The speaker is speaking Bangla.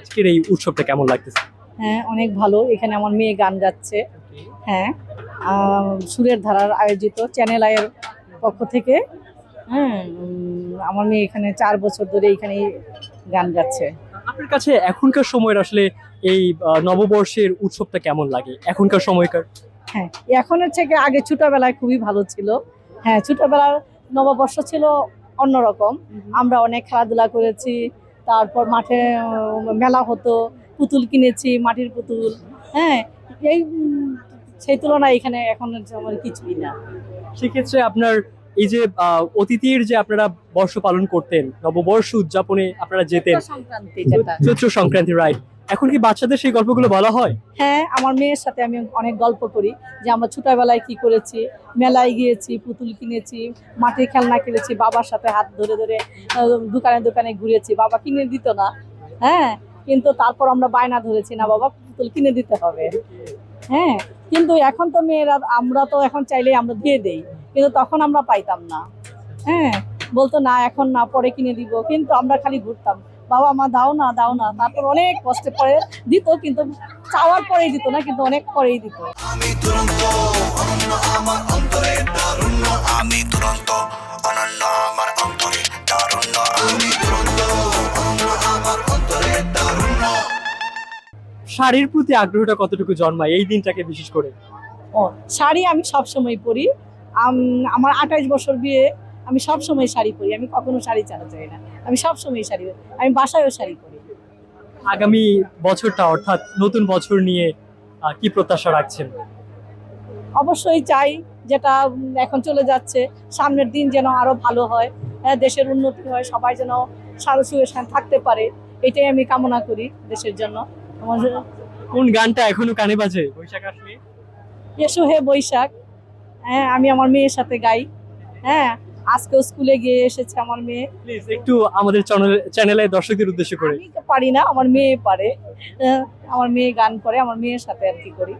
আজকের এই উৎসবটা কেমন লাগতেছে? হ্যাঁ, অনেক ভালো। এখানে আমার মেয়ে গান গাচ্ছে। হ্যাঁ, সুরের ধারার আয়োজিত চ্যানেল আইয়ের পক্ষ থেকে। হ্যাঁ, আমার মেয়ে এখানে ৪ বছর ধরে এখানে গান গাচ্ছে। আপনার কাছে এখনকার সময়ের আসলে এই নববর্ষের উৎসবটা কেমন লাগে এখনকার সময়কার? হ্যাঁ, এখনের থেকে আগে ছোটবেলায় খুবই ভালো ছিল। হ্যাঁ, ছোটবেলার নববর্ষ ছিল অন্যরকম। আমরা অনেক খেলাধুলা করেছি। তারপর মাঠে মেলা হতো, পুতুল কিনেছি, মাটির পুতুল। হ্যাঁ, এই সেই তুলনায় এখানে এখন আমার কিছুই না। সেক্ষেত্রে আপনার এই যে অতিথির যে আপনারা বর্ষ পালন করতেন, নববর্ষ উদযাপনে আপনারা যেতেন, সংক্রান্তি যেটা। চৈত্র সংক্রান্তি, রাইট? এখন কি বাচ্চাদের সেই গল্পগুলো বলা হয়? হ্যাঁ, আমার মেয়ের সাথে আমি অনেক গল্প করি যে আমরা ছোটবেলায় কি করেছি, মেলায় গিয়েছি, পুতুল কিনেছি, মাটির খেলনা কিনেছি, বাবার সাথে হাত ধরে ধরে দোকানে দোকানে ঘুরেছি। বাবা কিনে দিত না। হ্যাঁ, কিন্তু তারপর আমরা বায়না ধরেছি, না বাবা পুতুল কিনে দিতে হবে। হ্যাঁ, কিন্তু এখন তো মেয়েরা, আমরা তো এখন চাইলেই আমরা দিয়ে দেই, কিন্তু তখন আমরা পাইতাম না। হ্যাঁ, বলতো না এখন না, পরে কিনে দিব, কিন্তু আমরা খালি ঘুরতাম, বাবা মা দাও না দাও না। তারপর অনেক কষ্টে পরে দিত, কিন্তু চাওয়ার পরেই দিত না, কিন্তু অনেক পরেই দিত। আমি দুরন্ত অনন্য আমার অন্তরে তারুণ্য আমি দুরন্ত অনন্য আমার অন্তরে তারুণ্য আমি দুরন্ত অনন্য আমার অন্তরে তারুণ্য। শাড়ির প্রতি আগ্রহটা কতটুকু জন্মায় এই দিনটাকে বিশেষ করে? ও, শাড়ি আমি সব সময় পরি। আমার ২৮ বছর বিয়ে, আমি সব সময় শাড়ি পরি। আমি কখনো শাড়ি ছাড়া যাই না। আমি সব সময় শাড়ি পরি। আমি বাসায়ও শাড়ি পরি। আগামী বছরটা অর্থাৎ নতুন বছর নিয়ে কি প্রত্যাশা রাখছেন? অবশ্যই চাই যেটা এখন চলে যাচ্ছে, সামনের দিন যেন আরো ভালো হয়, দেশের উন্নতি হয়, সবাই যেন সুখে থাকতে পারে, এটাই আমি কামনা করি দেশের জন্য। আমাদের কোন গানটা এখনো কানে বাজে বৈশাখ আসলে? এসো হে বৈশাখ। হ্যাঁ, আমি আমার মেয়ের সাথে গাই। হ্যাঁ, আজকেও স্কুলে গিয়ে এসেছে আমার মেয়ে। প্লিজ একটু আমাদের চ্যানেলের দর্শকদের উদ্দেশ্য করে। আমি তো পারি না, আমার মেয়ে পারে। আমার মেয়ে গান করে, আমার মেয়ের সাথে আর কি করি।